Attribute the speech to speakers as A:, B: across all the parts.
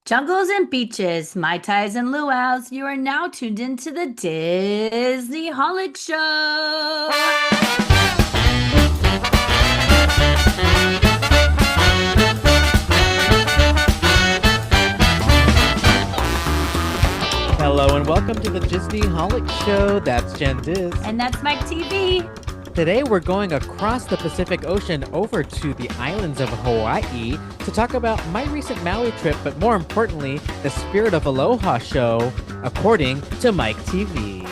A: Jungles and beaches, mai tais and luau's. You are now tuned into the Disney Holic Show.
B: Hello and welcome to the Disney Holic Show. That's Jenn.
A: And that's Myke TV.
B: Today we're going across the Pacific Ocean over to the islands of Hawaii to talk about my recent Maui trip, but more importantly, the Spirit of Aloha show, according to Myke TV.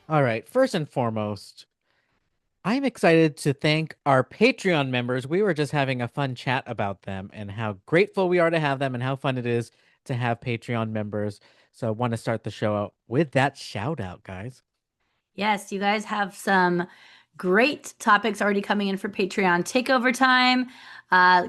B: All right, first and foremost, I'm excited to thank our Patreon members. We were just having a fun chat about them and how grateful we are to have them and how fun it is to have Patreon members. So I want to start the show out with that shout out, guys.
A: Yes, you guys have some great topics already coming in for Patreon takeover time.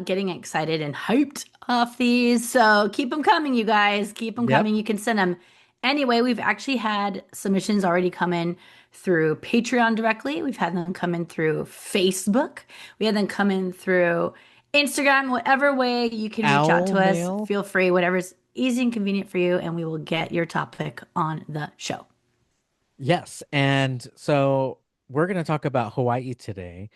A: Getting excited and hyped off these. So keep them coming, you guys. Keep them
B: Yep.
A: coming. You can send them. Anyway, we've actually had submissions already come in through Patreon directly. We've had them come in through Facebook. We had them come in through Instagram. Whatever way you can reach out
B: Owl
A: to us,
B: mail.
A: feel free, whatever's easy and convenient for you, and we will get your topic on the show.
B: Yes. And so we're going to talk about Hawaii today.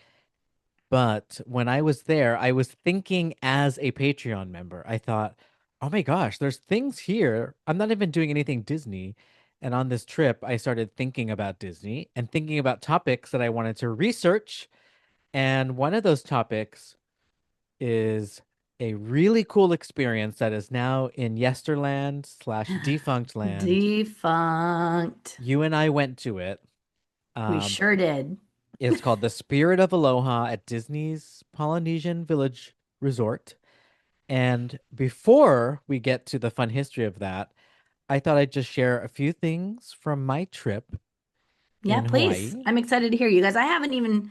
B: But when I was there, I was thinking as a Patreon member, I thought, oh my gosh, there's things here. I'm not even doing anything Disney. And on this trip, I started thinking about Disney and thinking about topics that I wanted to research. And one of those topics is a really cool experience that is now in Yesterland slash Defunct Land.
A: Defunct.
B: You and I went to it.
A: We
B: Um,
A: sure did.
B: it's called The Spirit of Aloha at Disney's Polynesian Village Resort. And before we get to the fun history of that, I thought I'd just share a few things from my trip
A: Yeah,
B: in
A: please.
B: Hawaii.
A: I'm excited to hear you guys. I haven't even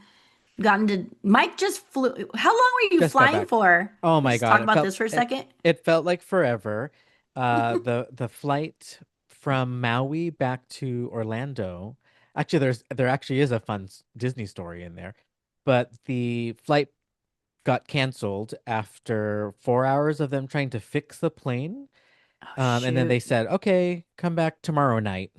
A: gotten to. Myke just flew. How long were you
B: Just got
A: flying
B: back.
A: for?
B: Oh my
A: Let's
B: God,
A: talk about this for a
B: it
A: second.
B: it felt like forever. The flight from Maui back to Orlando. Actually, there actually is a fun Disney story in there, but the flight got canceled after 4 hours of them trying to fix the plane.
A: Oh,
B: And then they
A: shoot.
B: said, okay, come back tomorrow night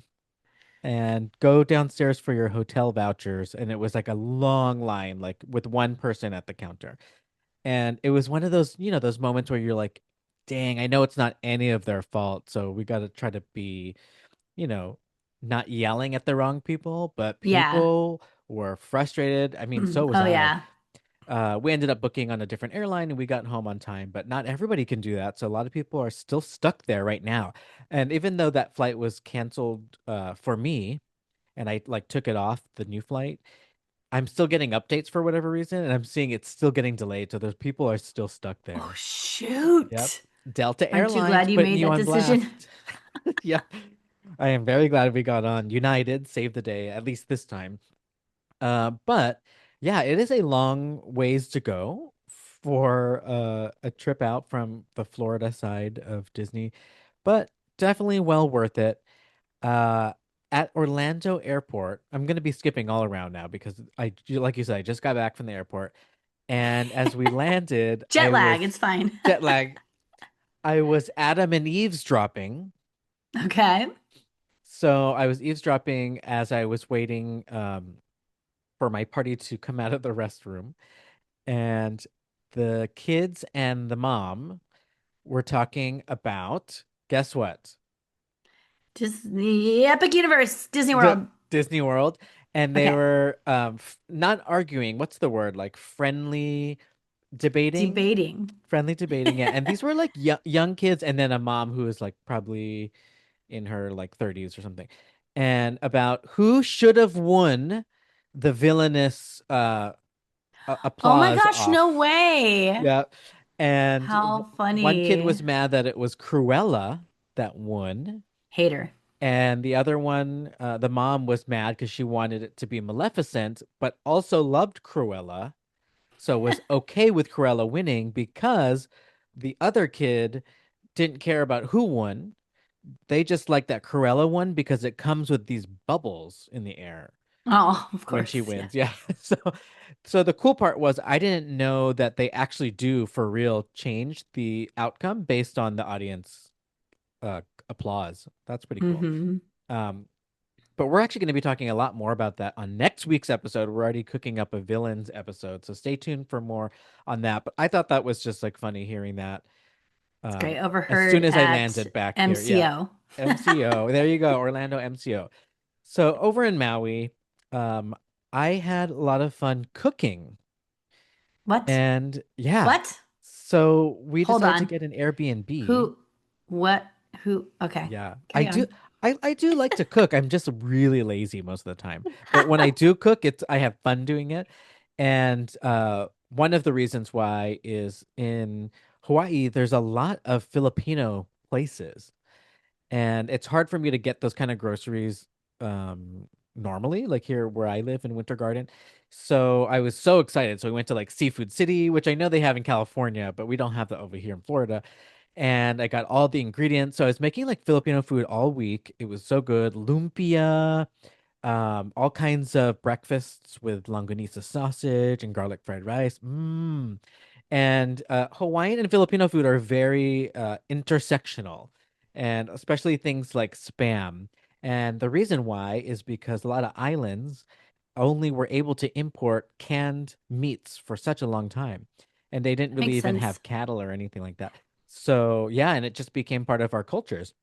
B: and go downstairs for your hotel vouchers. And it was like a long line, like with one person at the counter. And it was one of those, those moments where you're like, dang, I know it's not any of their fault. So we got to try to be, you know, not yelling at the wrong people, but
A: Yeah.
B: people were frustrated. I mean, so was
A: Oh,
B: I.
A: yeah.
B: We ended up booking on a different airline and we got home on time, but not everybody can do that. So a lot of people are still stuck there right now. And even though that flight was canceled for me and I like took it off the new flight, I'm still getting updates for whatever reason and I'm seeing it's still getting delayed. So those people are still stuck
A: Oh,
B: there. Yep.
A: shoot.
B: Delta
A: Aren't you
B: Airlines
A: glad you
B: putting
A: made
B: you
A: that
B: on blast.
A: decision?
B: Yep. I am very glad we got on. United saved the day, at least this time. But yeah, it is a long ways to go for a trip out from the Florida side of Disney, but definitely well worth it. Uh, at Orlando Airport, I'm gonna be skipping all around now because like you said, I just got back from the airport, and as we landed,
A: Jet lag. It's fine.
B: jet lag. I was Adam and eavesdropping.
A: Okay.
B: So I was eavesdropping as I was waiting for my party to come out of the restroom. And the kids and the mom were talking about, guess what?
A: Disney Epic Universe, Disney
B: The
A: World.
B: Disney World. And they
A: Okay.
B: were not arguing. What's the word? Like friendly debating?
A: Debating.
B: Friendly debating, yeah. And these were like young kids, and then a mom who was like probably in her like 30s or something. And about who should have won the villainous
A: Oh my
B: applause
A: gosh, no
B: off.
A: way.
B: Yeah. And
A: How
B: one kid
A: funny.
B: was mad that it was Cruella that won.
A: Hater.
B: And the other one, the mom was mad because she wanted it to be Maleficent, but also loved Cruella. So was okay with Cruella winning because The other kid didn't care about who won. They just like that Cruella one because it comes with these bubbles in the air
A: Oh, of
B: when she
A: course. Yeah.
B: wins. Yeah. So the cool part was I didn't know that they actually do for real change the outcome based on the audience applause. That's pretty cool.
A: Hmm.
B: Um, but we're actually going to be talking a lot more about that on next week's episode. We're already cooking up a villains episode, so stay tuned for more on that. But I thought that was just like funny hearing that
A: It's great.
B: as soon
A: Overheard
B: as I
A: at
B: landed back here. Yeah.
A: MCO.
B: MCO. There you go. Orlando MCO. So over in Maui, um, I had a lot of fun cooking.
A: What?
B: And yeah,
A: What?
B: so we
A: Hold
B: decided to
A: on.
B: get an Airbnb.
A: Who? What? Who? Okay.
B: Yeah, I
A: Carry
B: do.
A: on.
B: I do like to cook. I'm just really lazy most of the time. But when I do cook, I have fun doing it. And one of the reasons why is in Hawaii, there's a lot of Filipino places. And it's hard for me to get those kind of groceries normally, like here where I live in Winter Garden. So I was so excited. So we went to like Seafood City, which I know they have in California, but we don't have that over here in Florida. And I got all the ingredients. So I was making like Filipino food all week. It was so good. Lumpia, all kinds of breakfasts with longanisa sausage and garlic fried rice. And Hawaiian and Filipino food are very intersectional, and especially things like spam. And the reason why is because a lot of islands only were able to import canned meats for such a long time, and they didn't
A: That
B: really
A: makes
B: even
A: sense.
B: have cattle or anything like that. So yeah, and it just became part of our cultures.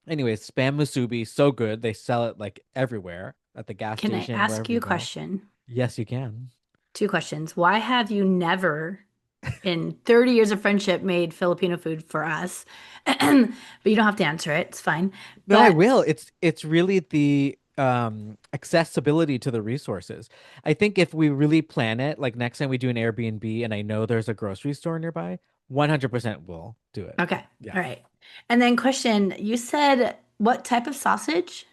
B: Anyways, spam musubi, so good. They sell it like everywhere at the gas
A: Can I
B: station,
A: ask
B: wherever
A: you
B: you
A: a
B: go.
A: question?
B: Yes, you can.
A: Two questions. Why have you never, in 30 years of friendship, made Filipino food for us? But you don't have to answer it. It's fine.
B: No, I
A: But
B: will. It's really the accessibility to the resources. I think if we really plan it, like next time we do an Airbnb and I know there's a grocery store nearby, 100% will do it.
A: okay.
B: Yeah.
A: All right. And then question, you said what type of sausage?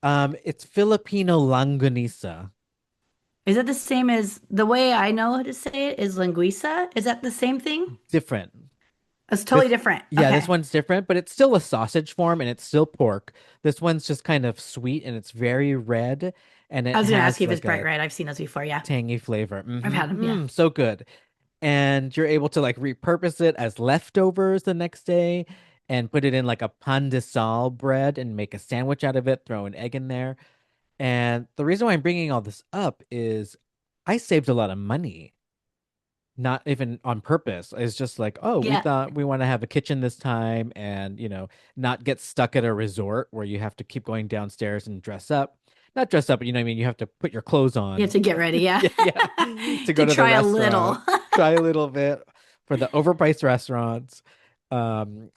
B: It's Filipino longanisa.
A: Is that the same as the way I know how to say it is linguiça? Is that the same thing?
B: Different.
A: It's totally
B: This,
A: different.
B: yeah, this
A: Okay.
B: one's different, but it's still a sausage form and it's still pork. This one's just kind of sweet and it's very red and
A: I
B: it
A: was going to ask you
B: has
A: if it's
B: like
A: bright
B: a
A: red. I've seen those before. Yeah.
B: tangy flavor.
A: I've had them. Yeah.
B: So good. And you're able to like repurpose it as leftovers the next day and put it in like a pan de sal bread and make a sandwich out of it, throw an egg in there. And the reason why I'm bringing all this up is I saved a lot of money, not even on purpose. It's just like, oh, we
A: Yeah.
B: thought we want to have a kitchen this time and, not get stuck at a resort where you have to keep going downstairs and dress up. Not dress up, but you know what I mean? You have to put your clothes
A: You have
B: on.
A: to get ready. Yeah.
B: Yeah, yeah. To go
A: To
B: to the
A: try a little.
B: restaurant, try a little bit for the overpriced restaurants. Um,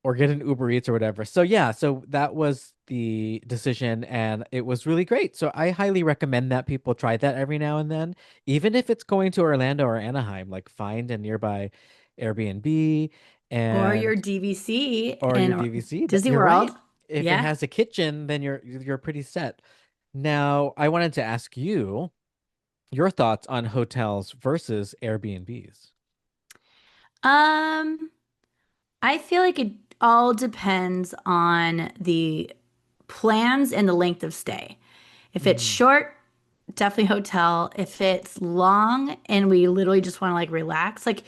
B: or get an Uber Eats or whatever. So yeah, so that was the decision and it was really great. So I highly recommend that people try that every now and then, even if it's going to Orlando or Anaheim, like find a nearby Airbnb
A: Or your
B: and
A: DVC
B: or your
A: in
B: DVC. That
A: Disney
B: you're
A: World.
B: right. If it
A: Yeah.
B: has a kitchen, then you're pretty set. Now, I wanted to ask you your thoughts on hotels versus Airbnbs.
A: Um, I feel like it all depends on the plans and the length of stay. If it's
B: Mm.
A: short, definitely hotel. If it's long and we literally just want to like relax, like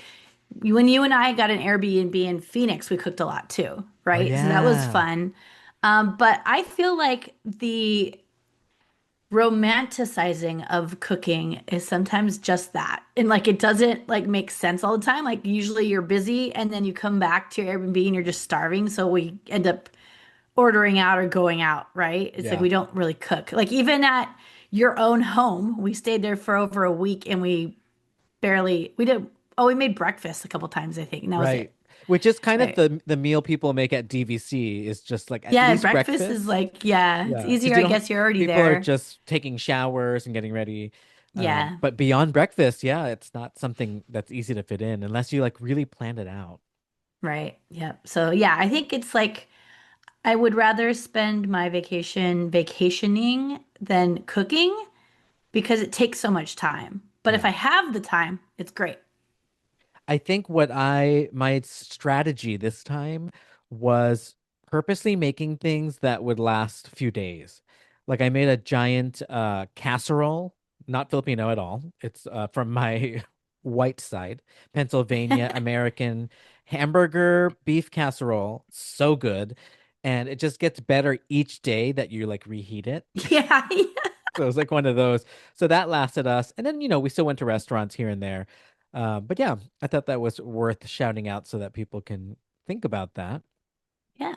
A: when you and I got an Airbnb in Phoenix, we cooked a lot too,
B: Oh
A: right? So that was
B: yeah.
A: fun. But I feel like the romanticizing of cooking is sometimes just that. And like it doesn't like make sense all the time. Like usually you're busy and then you come back to your Airbnb and you're just starving. So we end up ordering out or going out, right? It's like
B: Yeah.
A: we don't really cook. Like even at your own home, we stayed there for over a week and we did we made breakfast a couple times, I think. And that was
B: Right.
A: it.
B: Which is kind of
A: Right.
B: the meal people make at DVC is just like at
A: Yeah,
B: least
A: breakfast is
B: breakfast.
A: like, yeah, it's
B: Yeah. Because
A: easier.
B: you
A: I
B: don't
A: guess you're already
B: people are
A: there.
B: just taking showers and getting ready.
A: Yeah,
B: But beyond breakfast, yeah, it's not something that's easy to fit in unless you like really planned it out.
A: right. Yep. So yeah, I think it's like I would rather spend my vacation vacationing than cooking because it takes so much time. But if I
B: Yeah.
A: have the time, it's great.
B: I think my strategy this time was purposely making things that would last a few days. Like I made a giant casserole, not Filipino at all. It's from my white side, Pennsylvania American hamburger beef casserole. So good. And it just gets better each day that you like reheat it.
A: Yeah.
B: So it was like one of those. So that lasted us. And then, we still went to restaurants here and there. But yeah, I thought that was worth shouting out so that people can think about that.
A: Yeah.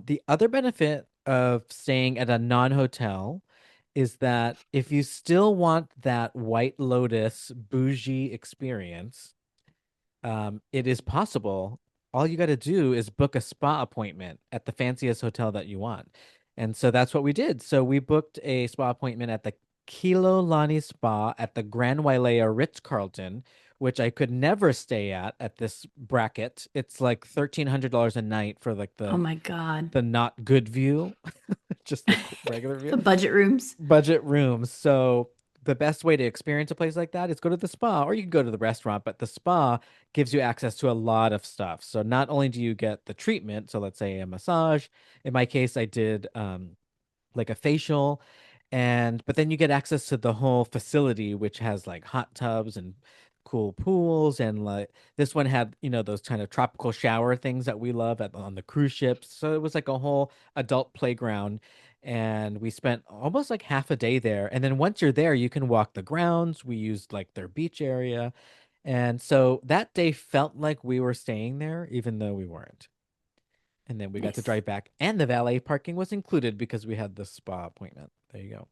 B: The other benefit of staying at a non-hotel is that if you still want that White Lotus bougie experience, it is possible. All you got to do is book a spa appointment at the fanciest hotel that you want. And so that's what we did. So we booked a spa appointment at the Kilo Lani Spa at the Grand Wailea Ritz-Carlton, which I could never stay at this bracket. It's like $1,300 a night for like
A: Oh
B: the
A: my God.
B: the not good view, just the regular view
A: The budget rooms.
B: budget rooms. So the best way to experience a place like that is go to the spa, or you can go to the restaurant, but the spa gives you access to a lot of stuff. So not only do you get the treatment, so let's say a massage. In my case, I did like a facial, and but then you get access to the whole facility, which has like hot tubs and cool pools, and like this one had those kind of tropical shower things that we love on the cruise ships. So it was like a whole adult playground, and we spent almost like half a day there. And then once you're there, you can walk the grounds. We used like their beach area, and so that day felt like we were staying there even though we weren't. And then we got to
A: Nice.
B: drive back, and the valet parking was included because we had the spa appointment. There you go.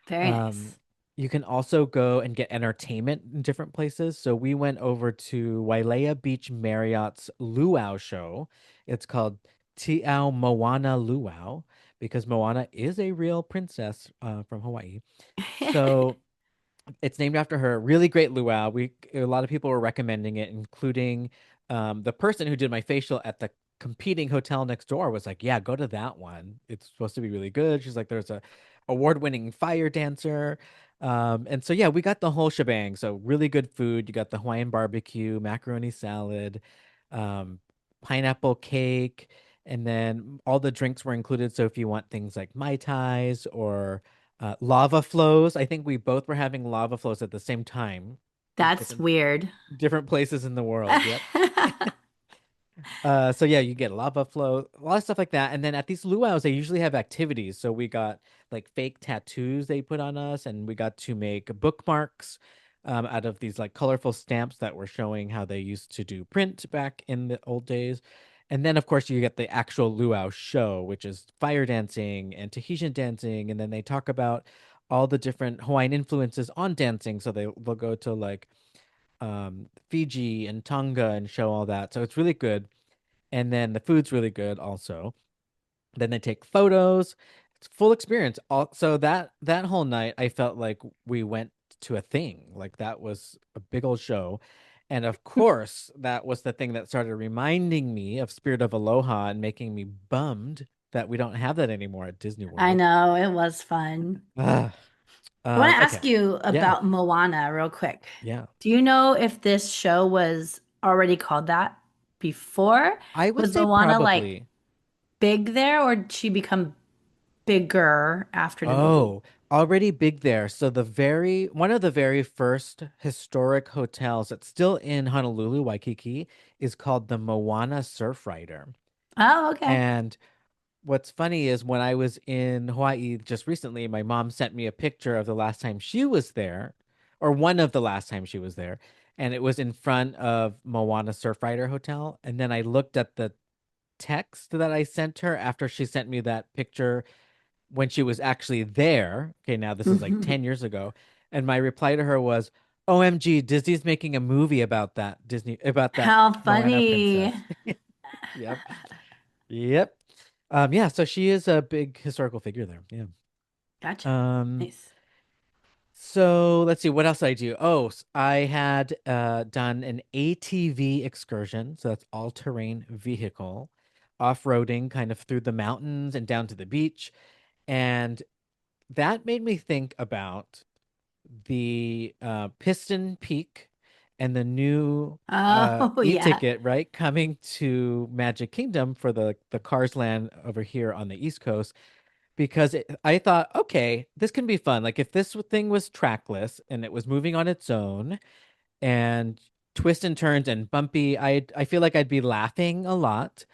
A: Very
B: Um,
A: nice.
B: you can also go and get entertainment in different places. So we went over to Wailea Beach Marriott's Luau show. It's called Te Au Moana Luau because Moana is a real princess from Hawaii. So it's named after her. Really great luau. A lot of people were recommending it, including the person who did my facial at the competing hotel next door was like, "Yeah, go to that one. It's supposed to be really good." She's like, "There's a award-winning fire dancer." And so yeah, we got the whole shebang. So really good food. You got the Hawaiian barbecue, macaroni salad, um, pineapple cake, and then all the drinks were included. So if you want things like Mai Tais or lava flows. I think we both were having lava flows at the same time in
A: That's weird.
B: different places in the world. Yep. So yeah, you get lava flow, a lot of stuff like that. And then at these luau's, they usually have activities. So we got like fake tattoos they put on us, and we got to make bookmarks out of these like colorful stamps that were showing how they used to do print back in the old days. And then of course you get the actual luau show, which is fire dancing and Tahitian dancing, and then they talk about all the different Hawaiian influences on dancing. So they'll go to like Fiji and Tonga and show all that. So it's really good, and then the food's really good also. Then they take photos. It's full experience. So that whole night, I felt like we went to a thing. Like that was a big old show. And of course, that was the thing that started reminding me of Spirit of Aloha and making me bummed that we don't have that anymore at Disney
A: I
B: World.
A: know, it was fun.
B: Ah,
A: I want to
B: okay.
A: ask you
B: Yeah.
A: about Moana real quick.
B: Yeah.
A: Do you know if this show was already called that before?
B: I would
A: Was
B: say
A: Moana like
B: probably.
A: big there, or did she become bigger after the movie?
B: Oh, already big there. So one of the very first historic hotels that's still in Honolulu, Waikiki, is called the Moana Surf Rider.
A: Oh, okay.
B: And what's funny is when I was in Hawaii just recently, my mom sent me a picture of the last time she was there, or one of the last time she was there, and it was in front of Moana Surfrider Hotel. And then I looked at the text that I sent her after she sent me that picture when she was actually there. Okay, now this is like
A: Mhm.
B: 10 years ago. And my reply to her was, OMG, Disney's making a movie about that
A: How
B: Moana
A: funny.
B: princess. Yep. Yep. Yeah, so she is a big historical figure there. Yeah.
A: Gotcha.
B: Um,
A: Nice.
B: so let's see, what else did I do? Oh, I had done an ATV excursion, so that's all-terrain vehicle, off-roading kind of through the mountains and down to the beach. And that made me think about the Piston Peak and the new
A: Oh, yeah.
B: e-ticket, right, coming to Magic Kingdom for the Cars Land over here on the East Coast because I thought, okay, this can be fun. Like if this thing was trackless and it was moving on its own and twists and turns and bumpy, I feel like I'd be laughing a lot.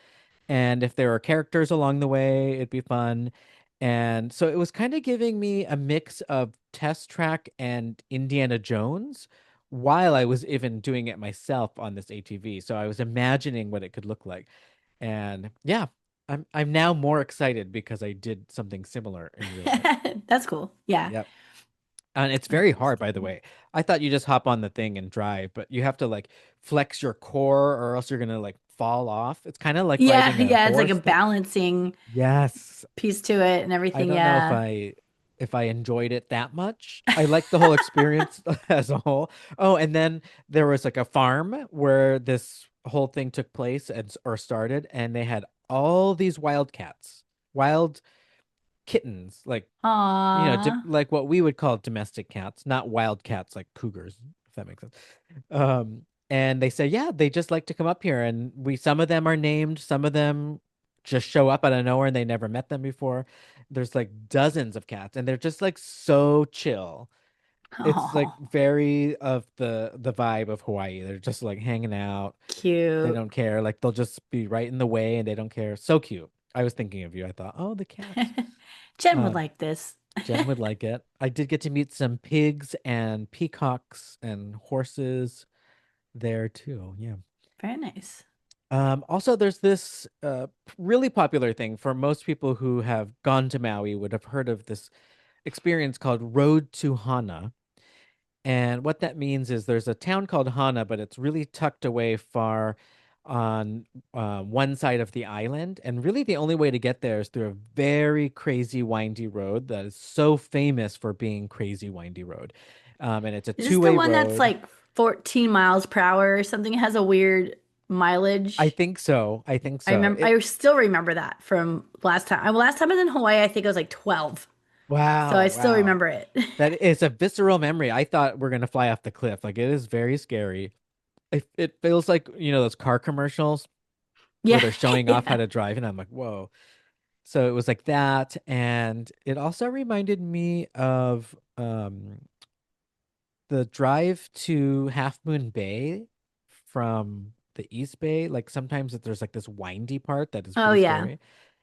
B: And if there were characters along the way, it'd be fun. And so it was kind of giving me a mix of Test Track and Indiana Jones while I was even doing it myself on this ATV. So I was imagining what it could look like. And yeah, I'm now more excited because I did something similar in real life.
A: That's cool. Yeah.
B: Yep. And it's very hard, by the
A: Interesting.
B: way. I thought you just hop on the thing and drive, but you have to like flex your core or else you're gonna like fall off. It's kind of like
A: Yeah,
B: riding a
A: yeah, it's like a
B: horse thing.
A: balancing
B: Yes.
A: piece to it and
B: I
A: everything.
B: don't know
A: Yeah.
B: if I enjoyed it that much. I liked the whole experience as a whole. Oh, and then there was like a farm where this whole thing took place and or started, and they had all these wild cats, wild kittens, like
A: Aw.
B: like what we would call domestic cats, not wild cats like cougars, if that makes sense. And they say, yeah, they just like to come up here, and some of them are named, some of them just show up out of nowhere and they never met them before. There's like dozens of cats, and they're just like so chill. It's like
A: Oh,
B: very of the vibe of Hawaii. They're just like hanging out. They
A: cute.
B: don't care. Like they'll just be right in the way and they don't care. So cute. I was thinking of you. I thought, oh, the cats.
A: Jen would
B: Um,
A: like this.
B: Jen would like it. I did get to meet some pigs and peacocks and horses there too. Yeah.
A: Very nice.
B: Also, there's this really popular thing for most people who have gone to Maui would have heard of this experience called Road to Hana. And what that means is there's a town called Hana, but it's really tucked away far on one side of the island. And really, the only way to get there is through a very crazy, windy road that is so famous for being crazy, windy road. And it's a
A: Is this the
B: two-way
A: one that's
B: road.
A: like 14 miles per hour or something? It has a weird
B: I
A: mileage.
B: think so. I think
A: I
B: so.
A: remember,
B: It
A: I still remember that from last time. Last time I was in Hawaii, I think I was like 12. So I
B: Wow,
A: still
B: wow.
A: remember it.
B: That is a visceral memory. I thought we're gonna fly off the cliff. Like it is very scary. It feels like, those car commercials where
A: Yeah.
B: they're showing off how
A: Yeah.
B: to drive, and I'm like, whoa. So it was like that, and it also reminded me of the drive to Half Moon Bay from the East Bay. Like sometimes there's like this windy part that is
A: Oh,
B: pretty
A: yeah.
B: scary,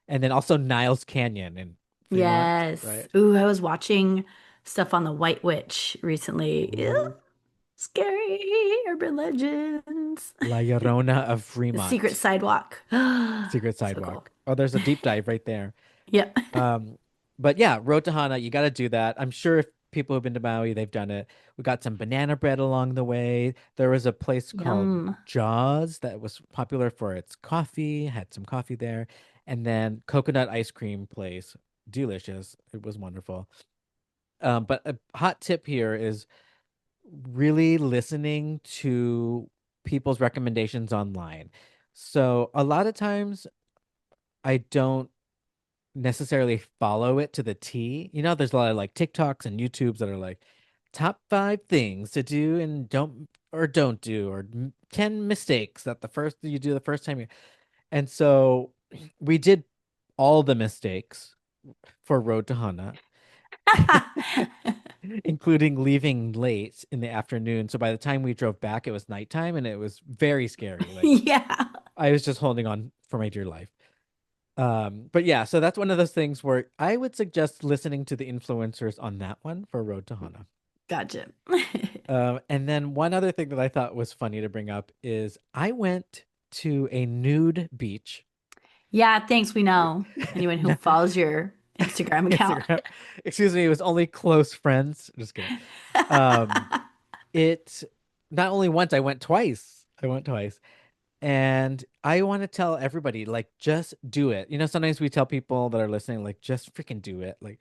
B: and then also Niles Canyon in Fremont,
A: Yes.
B: right?
A: Ooh, I was watching stuff on the White Witch recently. Ew,
B: Ooh,
A: scary urban legends.
B: La Llorona of
A: The secret
B: Fremont,
A: sidewalk.
B: secret
A: So cool.
B: sidewalk. Oh, there's a deep dive right there.
A: Yep.
B: Um, but yeah, Road to Hana, you got to do that. I'm sure if people who've been to Maui, they've done it. We got some banana bread along the way. There was a place called
A: Yum.
B: Jaws that was popular for its coffee, had some coffee there, and then coconut ice cream place, delicious. It was wonderful. But a hot tip here is really listening to people's recommendations online. So a lot of times I don't necessarily follow it to the T. There's a lot of like TikToks and YouTubes that are like top 5 things to do and don't do, or 10 mistakes that you do the first time And so we did all the mistakes for Road to Hana, including leaving late in the afternoon. So by the time we drove back, it was nighttime and it was very scary. Like
A: Yeah.
B: I was just holding on for my dear life. But yeah, so that's one of those things where I would suggest listening to the influencers on that one for Road to Hana.
A: Gotcha.
B: And then one other thing that I thought was funny to bring up is I went to a nude beach.
A: Yeah, thanks. We know anyone who
B: No,
A: follows your Instagram account.
B: Instagram. Excuse me, it was only close friends. Just kidding. Um, it not only once, I went twice. I went twice. And I want to tell everybody, like, just do it. Sometimes we tell people that are listening, like, just freaking do it. Like,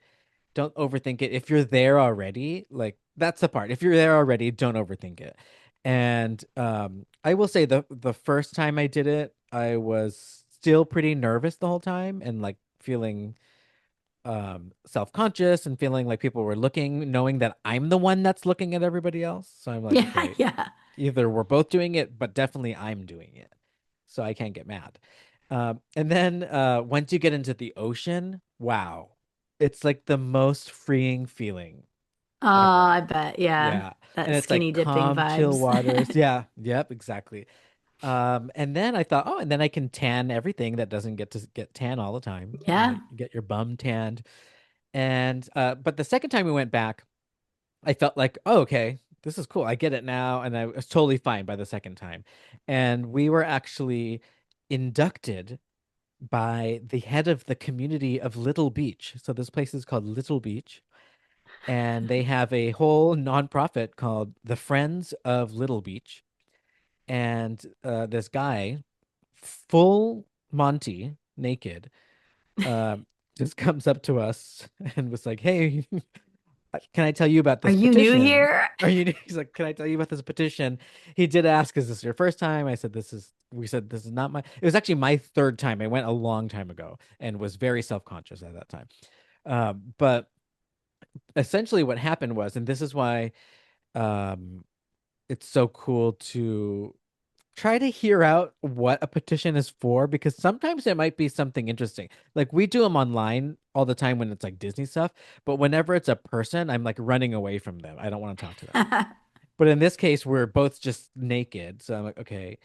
B: don't overthink it. If you're there already, like, that's the part. If you're there already, don't overthink it. And I will say the first time I did it, I was still pretty nervous the whole time and like feeling self-conscious and feeling like people were looking, knowing that I'm the one that's looking at everybody else. So I'm like,
A: Yeah,
B: okay,
A: yeah.
B: Either we're both doing it, but definitely I'm doing it. So I can't get mad. And then once you get into the ocean, wow, it's like the most freeing feeling
A: Oh,
B: ever.
A: I bet. Yeah.
B: Yeah.
A: That
B: And it's like
A: skinny dipping
B: calm, chill
A: vibes.
B: waters. Yeah. Yep, exactly. And then I thought, oh, and then I can tan everything that doesn't get to get tan all the time. You know,
A: Yeah.
B: you get your bum tanned. And but the second time we went back, I felt like, oh, okay, this is cool. I get it now. And I was totally fine by the second time. And we were actually inducted by the head of the community of Little Beach. So this place is called Little Beach, and they have a whole nonprofit called the Friends of Little Beach. And this guy, full Monty, naked, um, just comes up to us and was like, "Hey, can I tell you about
A: Are
B: this
A: you new
B: petition?"
A: here?
B: Are you? He's like, "Can I tell you about this petition?" He did ask, "Is this your first time?" I said, "This is." We said, "This is not my." It was actually my third time. I went a long time ago and was very self-conscious at that time. But essentially, what happened was, and this is why um, it's so cool to try to hear out what a petition is for, because sometimes it might be something interesting. Like we do them online all the time when it's like Disney stuff, but whenever it's a person, I'm like running away from them. I don't want to talk to them. But in this case, we're both just naked. So I'm like, okay.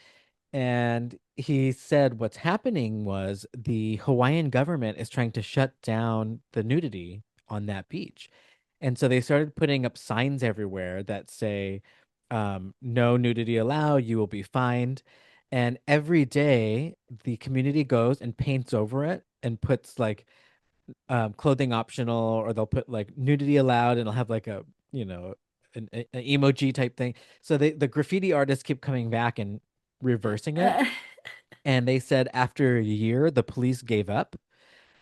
B: And he said what's happening was the Hawaiian government is trying to shut down the nudity on that beach. And so they started putting up signs everywhere that say, no nudity allowed, you will be fined. And every day the community goes and paints over it and puts like clothing optional, or they'll put like nudity allowed, and it'll have like a, you know, an emoji type thing. So the graffiti artists keep coming back and reversing it. And they said after a year, the police gave up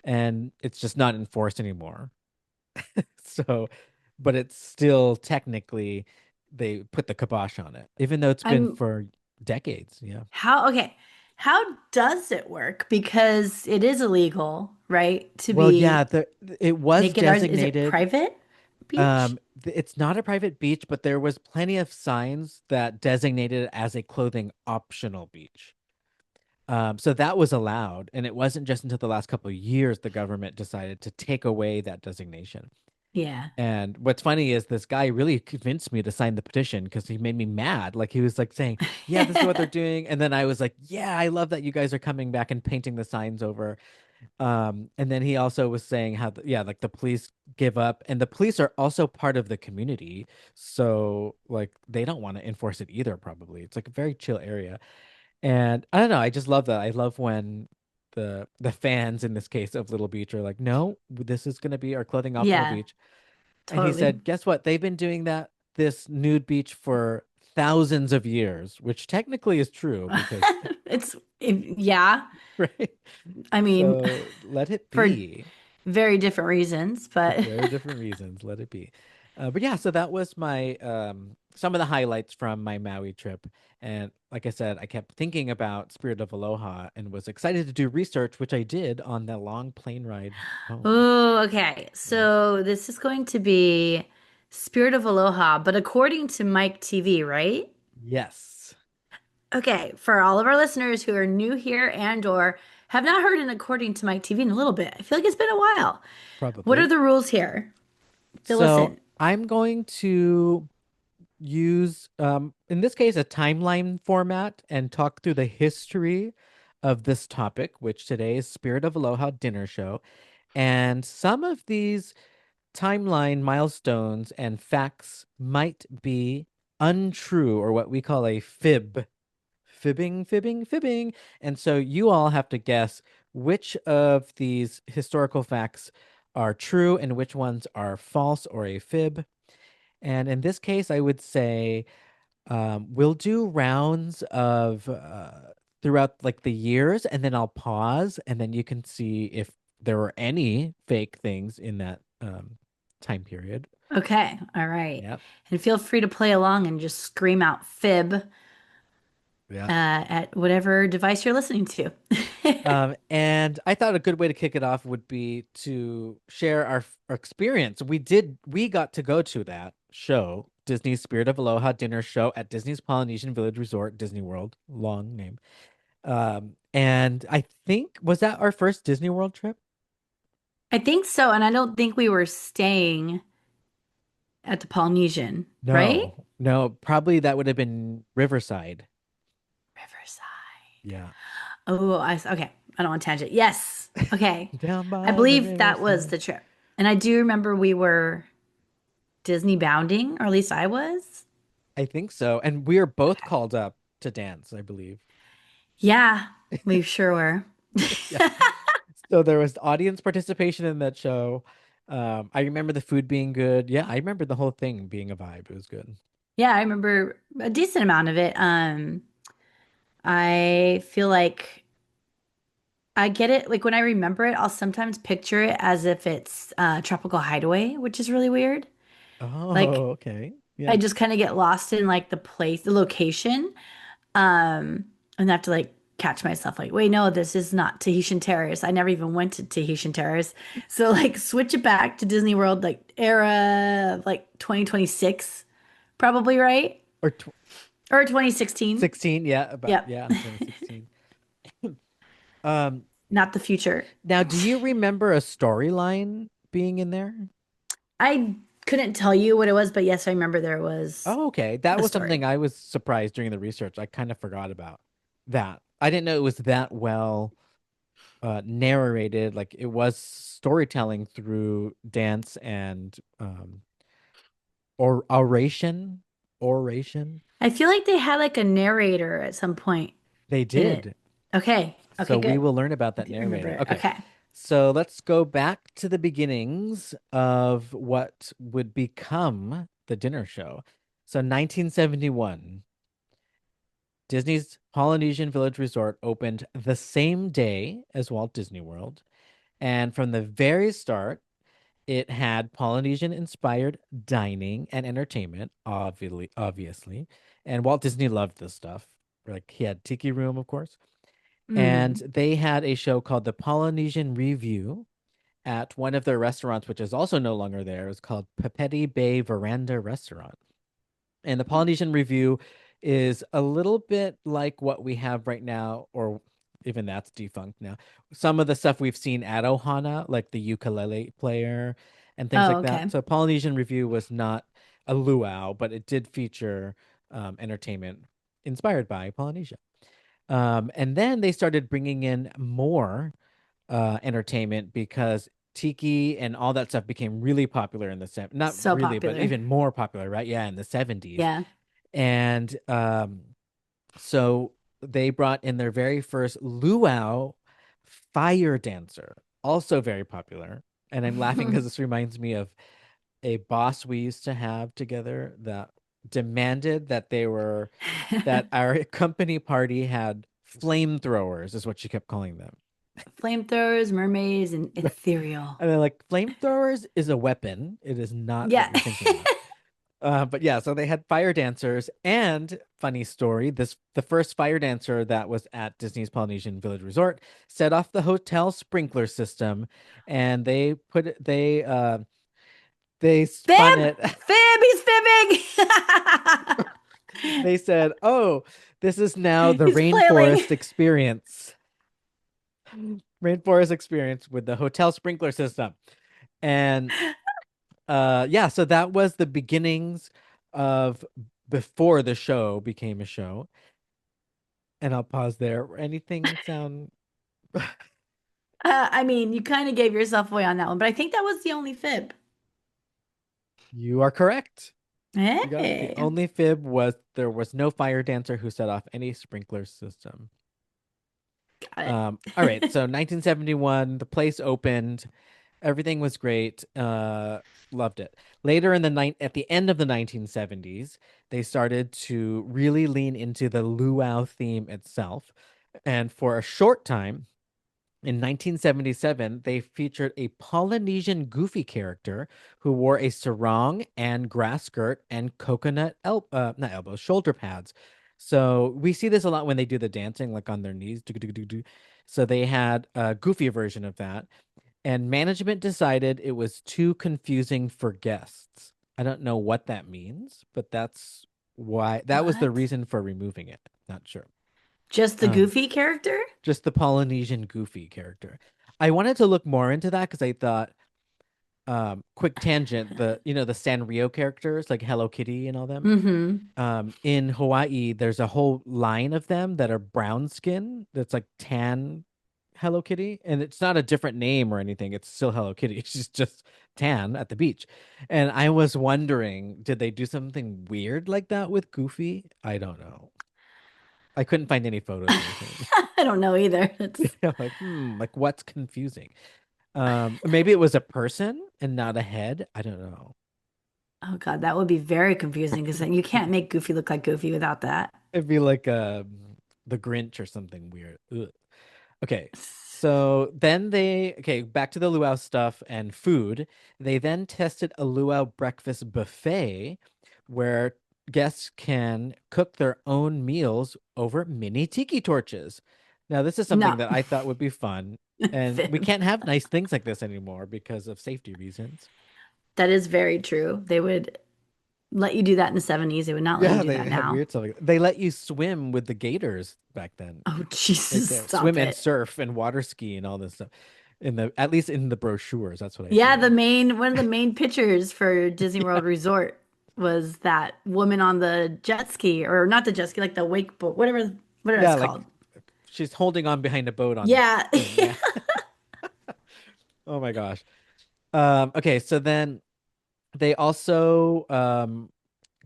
B: and it's just not enforced anymore. So, but it's still technically, they put the kibosh on it, even though it's been
A: I'm
B: for decades. Yeah.
A: okay. How does it work? Because it is illegal, right? To
B: Well, yeah,
A: be
B: it was
A: naked. Is it
B: designated.
A: private beach?
B: It's not a private beach, but there was plenty of signs that designated it as a clothing optional beach. So that was allowed, and it wasn't just until the last couple of years the government decided to take away that designation.
A: Yeah.
B: And what's funny is this guy really convinced me to sign the petition because he made me mad. Like he was like saying, "Yeah, this is what they're doing," and then I was like, "Yeah, I love that you guys are coming back and painting the signs over." And then he also was saying how, yeah, like the police give up, and the police are also part of the community, so like they don't want to enforce it either. Probably it's like a very chill area. And I don't know, I just love that. I love when the fans in this case of Little Beach are like, no, this is going to be our clothing optional
A: Yeah,
B: beach. And he
A: totally.
B: said, guess what? They've been doing this nude beach for thousands of years, which technically is true because,
A: Yeah.
B: right?
A: I mean,
B: So let it
A: for
B: be.
A: very different reasons,
B: For
A: but
B: very different reasons. Let it be. But yeah, so that was my some of the highlights from my Maui trip. And like I said, I kept thinking about Spirit of Aloha and was excited to do research, which I did on the long plane ride home.
A: oh, okay.
B: Yeah.
A: So this is going to be Spirit of Aloha, but according to Myke TV, right?
B: Yes,
A: Okay, for all of our listeners who are new here and or have not heard an according to Myke TV in a little bit, I feel like it's been a while. What are
B: probably.
A: the rules here? Fill us
B: So
A: in.
B: I'm going to use in this case a timeline format and talk through the history of this topic, which today is Spirit of Aloha dinner show. And some of these timeline milestones and facts might be untrue, or what we call a fib. Fibbing. And so you all have to guess which of these historical facts are true and which ones are false or a fib. And in this case, I would say we'll do rounds of throughout like the years, and then I'll pause, and then you can see if there were any fake things in that time period.
A: Okay, all right.
B: Yep.
A: And feel free to play along and just scream out fib
B: Yeah.
A: at whatever device you're listening to.
B: And I thought a good way to kick it off would be to share our experience. We got to go to that show Disney's Spirit of Aloha dinner show at Disney's Polynesian Village Resort, Disney World. Long name. And I think, was that our first Disney World trip?
A: I think so, and I don't think we were staying at the Polynesian, right?
B: No, no, probably that would have been Riverside.
A: Riverside.
B: Yeah.
A: Oh, okay. I don't want to tangent. Yes. Okay.
B: Down
A: I
B: by the
A: believe that was
B: riverside.
A: the trip. And I do remember we were Disney bounding, or at least I was.
B: I think so. And we are both
A: Okay.
B: called up to dance, I believe.
A: Yeah, we sure were.
B: Yeah. So there was audience participation in that show. I remember the food being good. Yeah, I remember the whole thing being a vibe. It was good.
A: Yeah, I remember a decent amount of it. I feel like I get it. Like when I remember it, I'll sometimes picture it as if it's Tropical Hideaway, which is really weird. Like
B: Oh, okay.
A: I
B: Yeah.
A: just kind of get lost in like the place, the location, and have to like catch myself. Like, wait, no, this is not Tahitian Terrace. I never even went to Tahitian Terrace. So like switch it back to Disney World, like era of like 2026, probably right
B: Or
A: or 2016.
B: 16, yeah, about
A: Yep,
B: yeah, 2016. Um,
A: not the future.
B: Now do you remember a storyline being in there?
A: I couldn't tell you what it was, but yes, I remember there was
B: Oh, okay. That
A: a
B: was
A: story.
B: something I was surprised during the research. I kind of forgot about that. I didn't know it was that well narrated. Like it was storytelling through dance and or oration.
A: I feel like they had like a narrator at some point
B: They
A: in it.
B: did.
A: Okay. Okay,
B: So we
A: good.
B: will learn about
A: I
B: that
A: do remember
B: narrator.
A: it.
B: Okay.
A: Okay.
B: So let's go back to the beginnings of what would become the dinner show. So 1971, Disney's Polynesian Village Resort opened the same day as Walt Disney World. And from the very start, it had Polynesian inspired dining and entertainment, obviously. And Walt Disney loved this stuff. Like he had Tiki Room, of course. And
A: Mm.
B: they had a show called the Polynesian Review at one of their restaurants, which is also no longer there. It was called Pepeti Bay Veranda Restaurant. And the Polynesian Review is a little bit like what we have right now, or even that's defunct now. Some of the stuff we've seen at Ohana, like the ukulele player and things
A: Oh,
B: like that.
A: okay.
B: So Polynesian Review was not a luau, but it did feature entertainment inspired by Polynesia. And then they started bringing in more entertainment because tiki and all that stuff became really popular in the not
A: So
B: really, but
A: popular.
B: even more popular, right? Yeah, in the 70s.
A: Yeah.
B: And so they brought in their very first luau fire dancer, also very popular. And I'm laughing because this reminds me of a boss we used to have together that demanded that our company party had flamethrowers, is what she kept calling them.
A: Flamethrowers, mermaids, and ethereal.
B: And they're like, flamethrowers is a weapon. It is not what
A: Yeah.
B: you're thinking of. But yeah, so they had fire dancers, and funny story, the first fire dancer that was at Disney's Polynesian Village Resort set off the hotel sprinkler system, and they spun
A: Fib!
B: it.
A: Fib! He's fibbing!
B: They said, "Oh, this is now the
A: He's flailing.
B: rainforest experience." Rainforest experience with the hotel sprinkler system. And yeah, so that was the beginnings of before the show became a show. And I'll pause there. Anything sound
A: I mean, you kind of gave yourself away on that one, but I think that was the only fib.
B: You are correct. You got it. The
A: Hey,
B: only fib was there was no fire dancer who set off any sprinkler system.
A: got it.
B: All right, so 1971, the place opened. Everything was great. Loved it. Later in the night, at the end of the 1970s, they started to really lean into the luau theme itself. And for a short time, in 1977, they featured a Polynesian goofy character who wore a sarong and grass skirt and coconut not elbows, shoulder pads. So we see this a lot when they do the dancing, like on their knees. So they had a goofy version of that, and management decided it was too confusing for guests. I don't know what that means, but that's why that was the
A: What?
B: reason for removing it. Not sure.
A: Just the
B: Um,
A: goofy character?
B: just the Polynesian Goofy character. I wanted to look more into that because I thought, quick tangent, the Sanrio characters like Hello Kitty and all them.
A: Mm-hmm.
B: In Hawaii, there's a whole line of them that are brown skin that's like tan Hello Kitty, and it's not a different name or anything. It's still Hello Kitty. She's just tan at the beach. And I was wondering, did they do something weird like that with Goofy? I don't know. I couldn't find any photos or anything.
A: I don't know either. It's
B: I'm like, like what's confusing? Maybe it was a person and not a head. I don't know.
A: oh God, that would be very confusing because then you can't make Goofy look like Goofy without that.
B: It'd be like the Grinch or something weird. Ugh. Okay. So then okay, back to the luau stuff and food. They then tested a luau breakfast buffet where guests can cook their own meals over mini tiki torches. Now, this is something
A: No,
B: that I thought would be fun, and we
A: fib.
B: can't have nice things like this anymore because of safety reasons.
A: That is very true. They would let you do that in the 70s. They would not let you
B: Yeah,
A: do
B: they
A: that
B: had
A: now.
B: weird stuff. They let you swim with the gators back then.
A: Oh, Jesus,
B: Swim
A: stop
B: and
A: it.
B: surf and water ski and all this stuff at least in the brochures. That's what I
A: Yeah,
B: seen.
A: one of the main pictures for Disney
B: Yeah,
A: World Resort was that woman on the jet ski, or not the jet ski, like the wakeboard, whatever
B: yeah,
A: it's
B: like
A: called.
B: she's holding on behind a boat on the
A: Yeah.
B: thing. Yeah. Oh my gosh. Okay, so then they also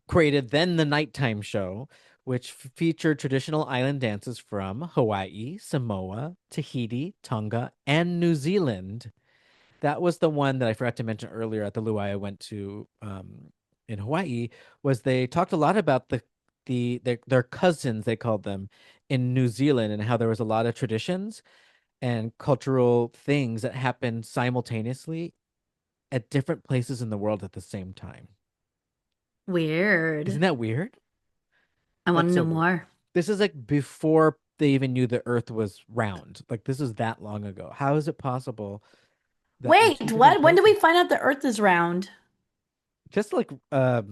B: created then the nighttime show, which featured traditional island dances from Hawaii, Samoa, Tahiti, Tonga, and New Zealand. That was the one that I forgot to mention earlier at the luau I went to in Hawaii. Was they talked a lot about their cousins, they called them, in New Zealand, and how there was a lot of traditions and cultural things that happened simultaneously at different places in the world at the same time. Isn't
A: Weird.
B: that weird?
A: I want
B: That's
A: to
B: so
A: know
B: weird.
A: more.
B: This is like before they even knew the earth was round. Like this is that long ago. How is it possible that in two
A: Wait,
B: different
A: what? When did we
B: places?
A: find out the Earth is round?
B: Just like I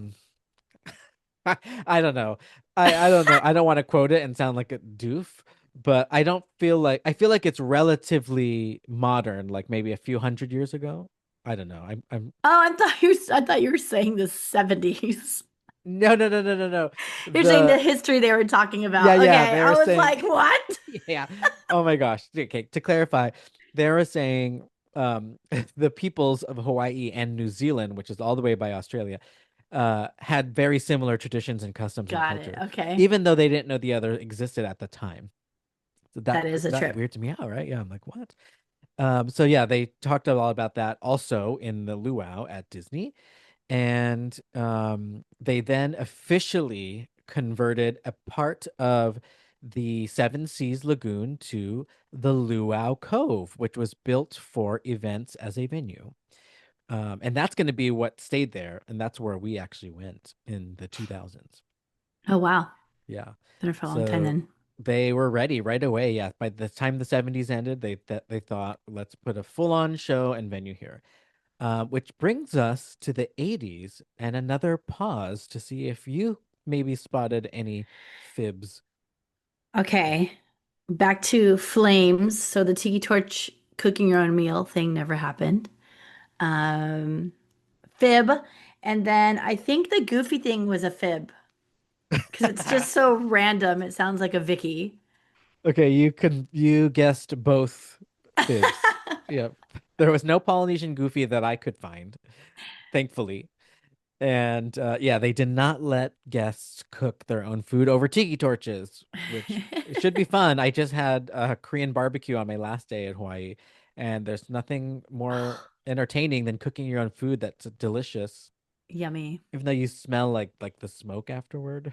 B: don't know. I don't know. I don't want to quote it and sound like a doof, but I feel like it's relatively modern, like maybe a few hundred years ago. I don't know. I'm
A: Oh, I thought you were saying the 70s.
B: No, no, no, no, no, no.
A: You're saying the
B: The
A: history they were talking
B: Yeah,
A: about.
B: yeah,
A: Okay,
B: they
A: I
B: were
A: was
B: saying
A: like, what?
B: yeah. Oh my gosh. Okay, to clarify, they were saying the peoples of Hawaii and New Zealand, which is all the way by Australia, had very similar traditions and customs and
A: Got it.
B: culture,
A: Okay.
B: even though they didn't know the other existed at the time. So
A: That is a
B: that
A: trip.
B: weird to me out, right? Yeah, I'm like, what? So yeah, they talked a lot about that also in the luau at Disney. And they then officially converted a part of the Seven Seas Lagoon to the Luau Cove, which was built for events as a venue. And that's going to be what stayed there. And that's where we actually went in the 2000s.
A: Oh, wow.
B: Yeah.
A: Been there for a long time
B: So
A: then.
B: they were ready right away. Yeah. By the time the 70s ended, they thought, let's put a full-on show and venue here. Which brings us to the 80s and another pause to see if you maybe spotted any fibs.
A: Okay. Back to flames. So the tiki torch cooking your own meal thing never happened. Um, fib. And then I think the goofy thing was a fib because it's just so random. It sounds like a Vicky.
B: Okay, you guessed both fibs. Yeah. There was no Polynesian Goofy that I could find, thankfully. And yeah, they did not let guests cook their own food over tiki torches, which it should be fun. I just had a Korean barbecue on my last day in Hawaii, and there's nothing more entertaining than cooking your own food that's delicious,
A: Yummy.
B: even though you smell like the smoke afterward.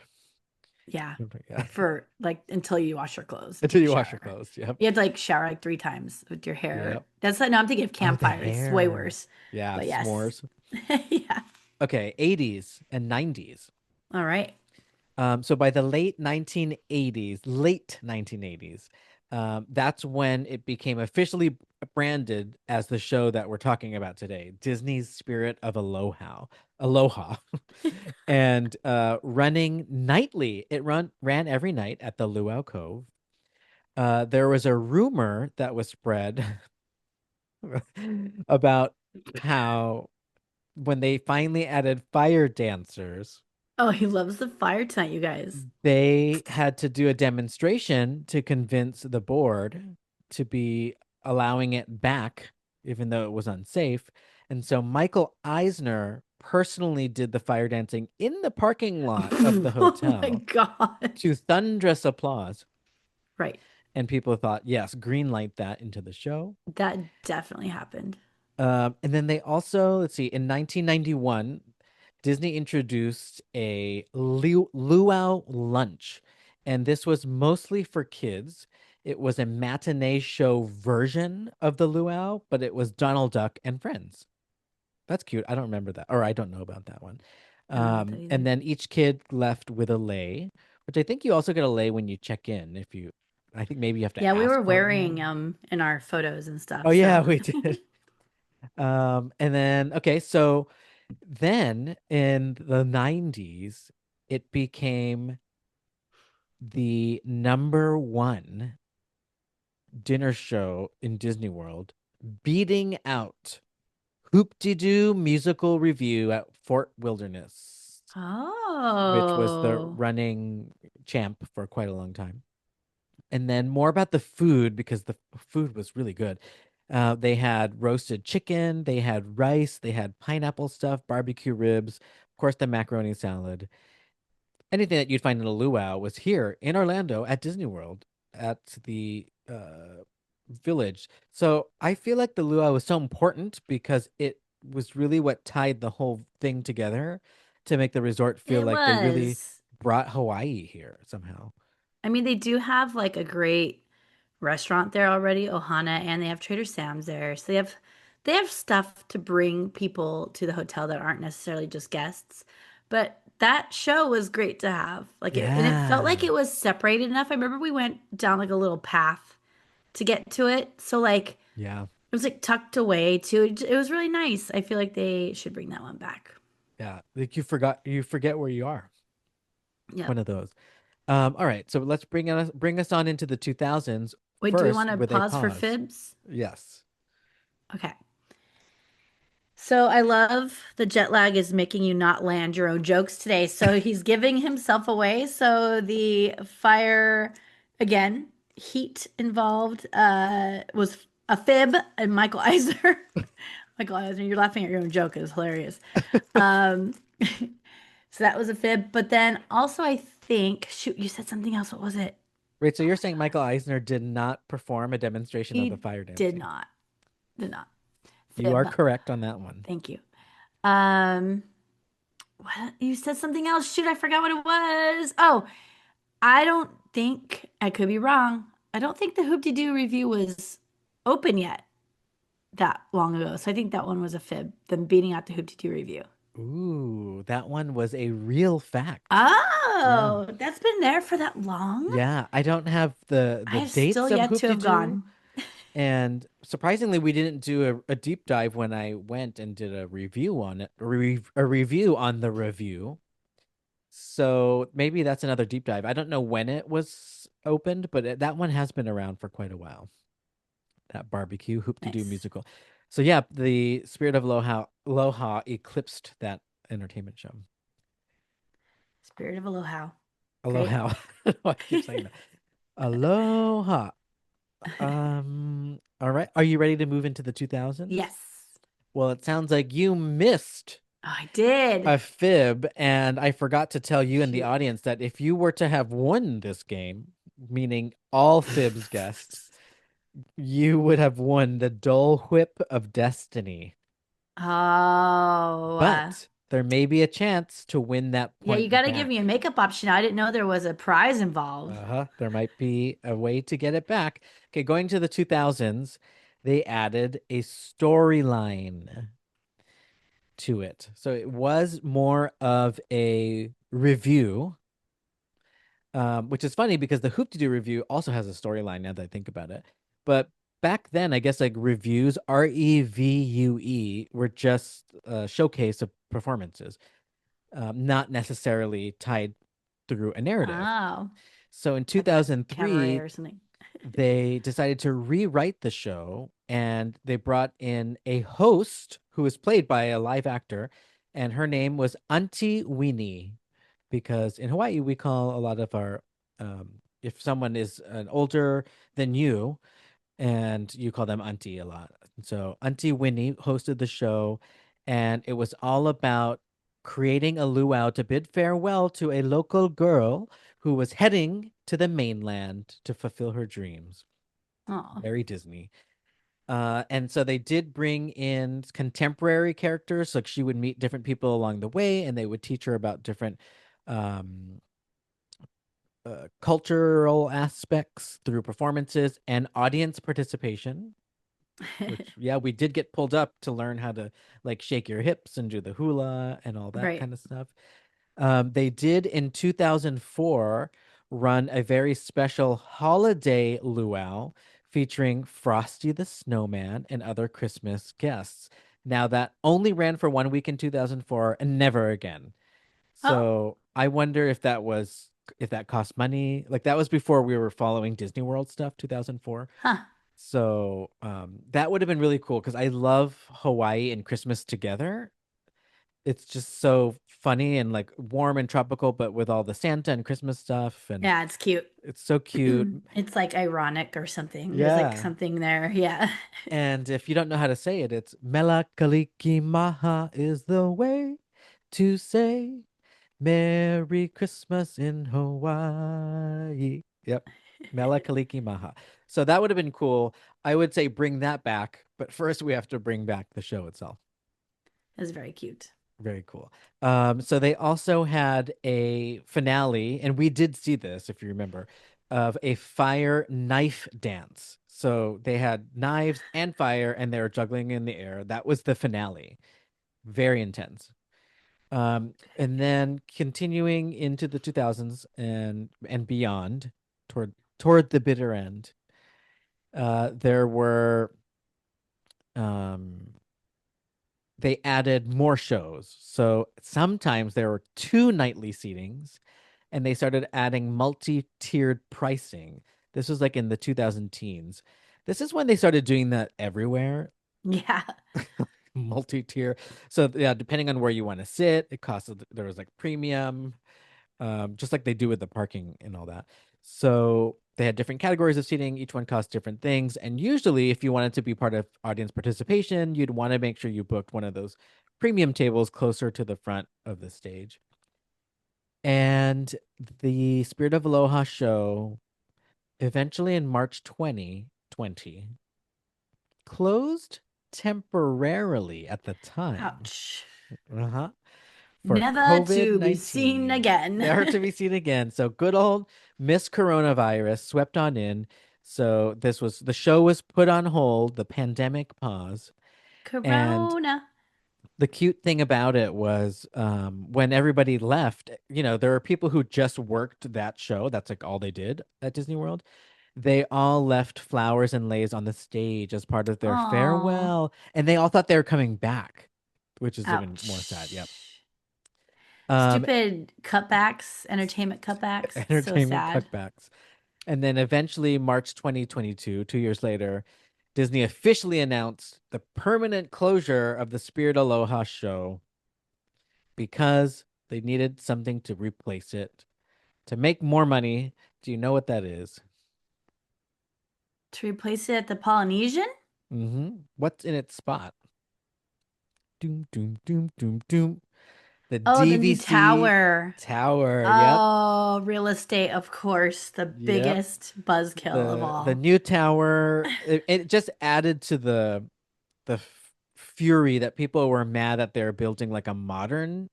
A: Yeah.
B: Yeah.
A: For like until you wash your clothes and
B: Until
A: take a
B: you wash your
A: shower.
B: clothes. Yep.
A: You have to like shower like 3 times with your hair.
B: Yep.
A: That's like, no, I'm thinking of
B: Oh, the
A: campfires. It's way
B: hair.
A: worse.
B: Yeah,
A: But yes.
B: s'mores.
A: Yeah.
B: Okay, 80s and 90s.
A: All right.
B: So by the late 1980s, that's when it became officially branded as the show that we're talking about today, Disney's Spirit of Aloha. Aloha, and running nightly. It ran every night at the Luau Cove. There was a rumor that was spread about how when they finally added fire dancers,
A: Oh, he loves the fire tonight, you guys.
B: they had to do a demonstration to convince the board to be allowing it back, even though it was unsafe. And so Michael Eisner personally did the fire dancing in the parking lot of the
A: Oh my
B: hotel to
A: gosh.
B: thunderous applause.
A: Right.
B: And people thought, yes, green light that into the show.
A: That definitely happened.
B: And then they also, let's see, in 1991, Disney introduced a luau lunch, and this was mostly for kids. It was a matinee show version of the luau, but it was Donald Duck and friends. That's cute. I don't remember that, or I don't know about that one.
A: I don't know about that
B: And
A: either.
B: then each kid left with a lei, which I think you also get a lei when you check in. I think maybe you have to
A: Yeah, we
B: ask
A: were
B: for
A: wearing
B: one.
A: in our photos and
B: Oh
A: stuff.
B: yeah,
A: So
B: we did. And then okay, so then in the 90s, it became the number one dinner show in Disney World, beating out Hoop-de-Doo Musical Review at Fort Wilderness, which was the
A: Oh.
B: running champ for quite a long time. And then more about the food because the food was really good. They had roasted chicken, they had rice, they had pineapple stuff, barbecue ribs, of course, the macaroni salad. Anything that you'd find in a luau was here in Orlando at Disney World at the village. So I feel like the luau was so important because it was really what tied the whole thing together to make the resort feel
A: It
B: like they really
A: was.
B: brought Hawaii here somehow.
A: I mean, they do have like a great restaurant there already, Ohana, and they have Trader Sam's there. So they have stuff to bring people to the hotel that aren't necessarily just guests. But that show was great to have. And it felt like
B: Yeah.
A: it was separated enough. I remember we went down like a little path to get to it. So like it
B: Yeah.
A: was like tucked away too. It was really nice. I feel like they should bring that one back.
B: Yeah. Like you forget where you are.
A: Yep.
B: One of those. All right. So let's bring us on into the 2000s
A: Wait, do we want
B: first
A: to
B: with a
A: pause for
B: pause.
A: fibs?
B: Yes.
A: Okay. So I love the jet lag is making you not land your own jokes today. So he's giving himself away. So the fire, again, heat involved, was a fib and Michael Eisner. Michael Eisner, you're laughing at your own joke. It was hilarious. Um, so that was a fib. But then also, I think, shoot, you said something else. What was it?
B: Right. So you're saying Michael Eisner did not perform a demonstration of the
A: He
B: fire
A: did
B: dancing.
A: not, did not.
B: You are
A: Fib.
B: correct on that one.
A: Thank you. Um, what? You said something else. Shoot, I forgot what it was. Oh, I don't think, I could be wrong. I don't think the Hoop-de-Doo review was open yet that long ago. So I think that one was a fib, them beating out the Hoop-de-Doo review.
B: Ooh, that one was a real fact. Yeah.
A: Oh, that's been there for that long?
B: Yeah, I don't have the
A: I have still
B: dates of
A: yet to have
B: Hoop-de-Doo,
A: gone.
B: and surprisingly, we didn't do a deep dive when I went and did a review on it, a review on the review. So maybe that's another deep dive. I don't know when it was opened, but that one has been around for quite a while. That barbecue Hoop-de-Doo
A: Nice.
B: musical. So yeah, the Spirit of Aloha eclipsed that entertainment show.
A: Spirit of Aloha. Great.
B: Aloha. I keep saying that. Aloha. All right. Are you ready to move into the 2000s?
A: Yes.
B: Well, it sounds like you missed
A: Oh, I did.
B: a fib, and I forgot to tell you and the
A: Shoot.
B: audience that if you were to have won this game, meaning all fibs guests, you would have won the Dole Whip of Destiny.
A: Oh,
B: But there may be a chance to win that
A: yeah, you
B: point
A: got to give me a
B: back.
A: makeup option. I didn't know there was a prize involved.
B: Uh-huh. There might be a way to get it back. Okay, going to the 2000s, they added a storyline to it. So it was more of a review, which is funny because the Hoop-de-Doo review also has a storyline now that I think about it. But back then, I guess like reviews, revue, were just a showcase of performances, not necessarily tied through a narrative.
A: Oh,
B: So in
A: like a cabaret
B: 2003,
A: or something.
B: they decided to rewrite the show and they brought in a host who was played by a live actor, and her name was Auntie Winnie, because in Hawaii we call a lot of our if someone is an older than you and you call them auntie a lot. So Auntie Winnie hosted the show, and it was all about creating a luau to bid farewell to a local girl who was heading to the mainland to fulfill her dreams.
A: Oh,
B: Very Disney. And so they did bring in contemporary characters, like she would meet different people along the way, and they would teach her about different um, cultural aspects through performances and audience participation. Which, yeah, we did get pulled up to learn how to like shake your hips and do the hula and all that
A: right.
B: kind of stuff. They did in 2004 run a very special holiday luau featuring Frosty the Snowman and other Christmas guests. Now, that only ran for 1 week in 2004 and never again.
A: Oh,
B: So I wonder if that cost money. Like that was before we were following Disney World stuff, 2004.
A: huh.
B: So that would have been really cool because I love Hawaii and Christmas together. It's just so funny and like warm and tropical, but with all the Santa and Christmas stuff, and
A: Yeah, it's cute.
B: it's so cute.
A: It's like ironic or something. There's like
B: Yeah.
A: something there. Yeah.
B: And if you don't know how to say it, it's Mela Kaliki Maha is the way to say Merry Christmas in Hawaii. Yep. Mela Kaliki Maha. So that would have been cool. I would say bring that back, but first we have to bring back the show itself.
A: It's very cute.
B: Very cool. So they also had a finale, and we did see this, if you remember, of a fire knife dance. So they had knives and fire, and they were juggling in the air. That was the finale. Very intense. And then continuing into the 2000s and beyond, toward the bitter end, there were um they added more shows. So sometimes there were two nightly seatings, and they started adding multi-tiered pricing. This was like in the 2000 teens. This is when they started doing that everywhere,
A: Yeah.
B: multi-tier. So yeah, depending on where you want to sit, it costs. There was like premium, just like they do with the parking and all that. So they had different categories of seating. Each one cost different things. And usually, if you wanted to be part of audience participation, you'd want to make sure you booked one of those premium tables closer to the front of the stage. And the Spirit of Aloha show, eventually in March 2020, closed temporarily at the time.
A: Ouch.
B: Uh-huh. For
A: Never to be seen
B: COVID-19.
A: again.
B: Never to be seen again. So good old Miss Coronavirus swept on in. So the show was put on hold, the pandemic pause. And
A: Corona.
B: the cute thing about it was when everybody left, there are people who just worked that show. That's like all they did at Disney World. They all left flowers and leis on the stage as part of their
A: Oh,
B: farewell. And they all thought they were coming back, which is even more sad. Yep.
A: ouch.
B: Um,
A: Stupid cutbacks, entertainment cutbacks. It's so
B: entertainment
A: sad.
B: cutbacks. And then eventually, March 2022, 2 years later, Disney officially announced the permanent closure of the Spirit Aloha show because they needed something to replace it to make more money. Do you know what that is?
A: To replace it at the Polynesian?
B: What's in its spot? Doom, doom, doom, doom, doom. The
A: Oh, the new
B: DVC
A: tower.
B: tower. Yep.
A: Oh, real estate, of course, the
B: Yep.
A: biggest buzzkill of
B: The
A: all.
B: new tower. It just added to the fury that people were mad that they're building like a modern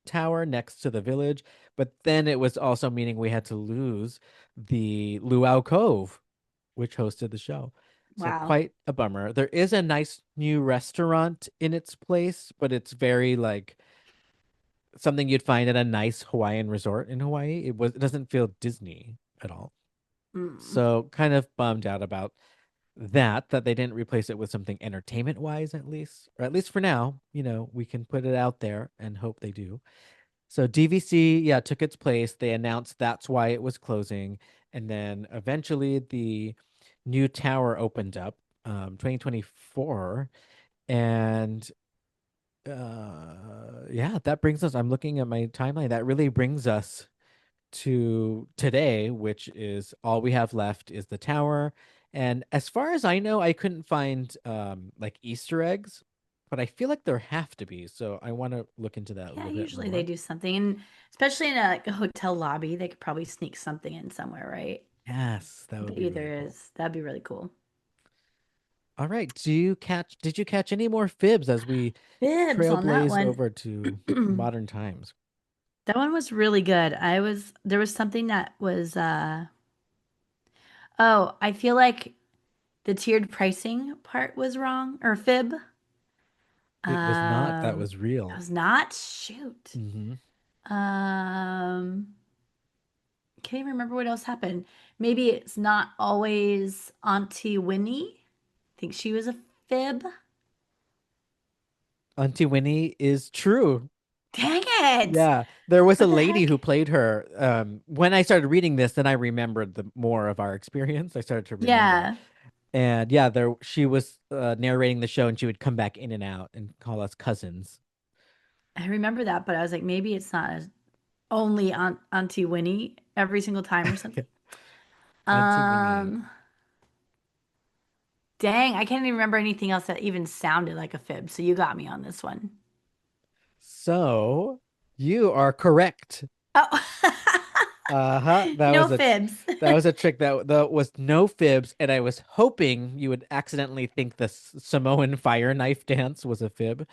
B: tower next to the village, but then it was also meaning we had to lose the Luau Cove, which hosted the show. So
A: Wow.
B: quite a bummer. There is a nice new restaurant in its place, but it's very like something you'd find at a nice Hawaiian resort in Hawaii. It doesn't feel Disney at all.
A: Mm.
B: So kind of bummed out about that they didn't replace it with something entertainment wise, at least, or at least for now. We can put it out there and hope they do. So DVC, yeah, took its place. They announced that's why it was closing, and then eventually the new tower opened up, 2024, and yeah, that brings us. I'm looking at my timeline. That really brings us to today, which is all we have left is the tower. And as far as I know, I couldn't find like Easter eggs, but I feel like there have to be. So I want to look into that a
A: Yeah,
B: little bit
A: usually they
B: more.
A: do something, and especially in like a hotel lobby, they could probably sneak something in somewhere, right?
B: Yes, that would be
A: Maybe
B: really
A: there
B: cool.
A: is. That'd be really cool.
B: All right. Did you catch any more fibs as we
A: Bibs on that
B: trailblaze
A: one.
B: over to modern times?
A: That one was really good. There was something that was oh, I feel like the tiered pricing part was wrong or fib.
B: It was not, that
A: Um
B: was
A: it
B: real.
A: was not. Shoot.
B: Hmm.
A: Um can't even remember what else happened. Maybe it's not always Auntie Winnie. I think she was a fib.
B: Auntie Winnie is true.
A: Dang it.
B: Yeah, there was a
A: What the
B: lady
A: heck?
B: who played her. When I started reading this, then I remembered the more of our experience. I started to remember,
A: Yeah.
B: and yeah, there she was narrating the show, and she would come back in and out and call us cousins.
A: I remember that, but I was like, maybe it's not only Auntie Winnie every single time or something.
B: Auntie Winnie.
A: Um, Dang, I can't even remember anything else that even sounded like a fib. So you got me on this one.
B: So you are correct.
A: Oh,
B: Uh-huh. That
A: no
B: was a
A: fibs.
B: that was a trick that was no fibs, and I was hoping you would accidentally think the Samoan fire knife dance was a fib,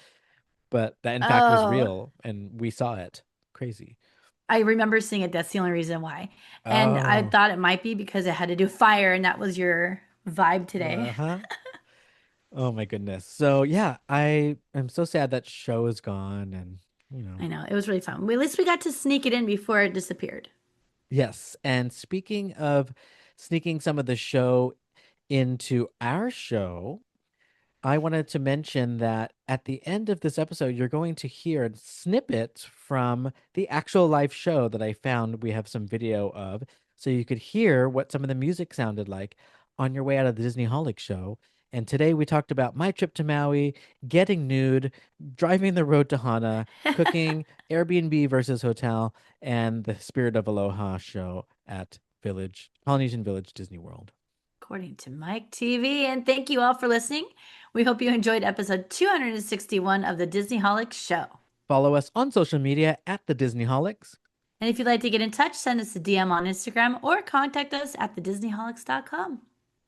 B: but that in fact was
A: Oh,
B: real, and we saw it. Crazy.
A: I remember seeing it. That's the only reason why. And I
B: Oh,
A: thought it might be because it had to do fire, and that was your vibe today.
B: uh-huh. Oh my goodness. So yeah, I am so sad that show is gone, and you know.
A: I know. It was really fun. At least we got to sneak it in before it disappeared.
B: Yes, and speaking of sneaking some of the show into our show, I wanted to mention that at the end of this episode, you're going to hear a snippet from the actual live show that I found we have some video of. So you could hear what some of the music sounded like on your way out of the Disney Holic show. And today we talked about my trip to Maui, getting nude, driving the road to Hana, cooking, Airbnb versus hotel, and the Spirit of Aloha show at Polynesian Village Disney World.
A: According to Myke TV. And thank you all for listening. We hope you enjoyed episode 261 of the Disney Holics Show.
B: Follow us on social media at the Disney Holics.
A: And if you'd like to get in touch, send us a DM on Instagram or contact us at thedisneyholics.com.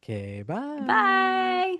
B: Okay, bye.
A: Bye.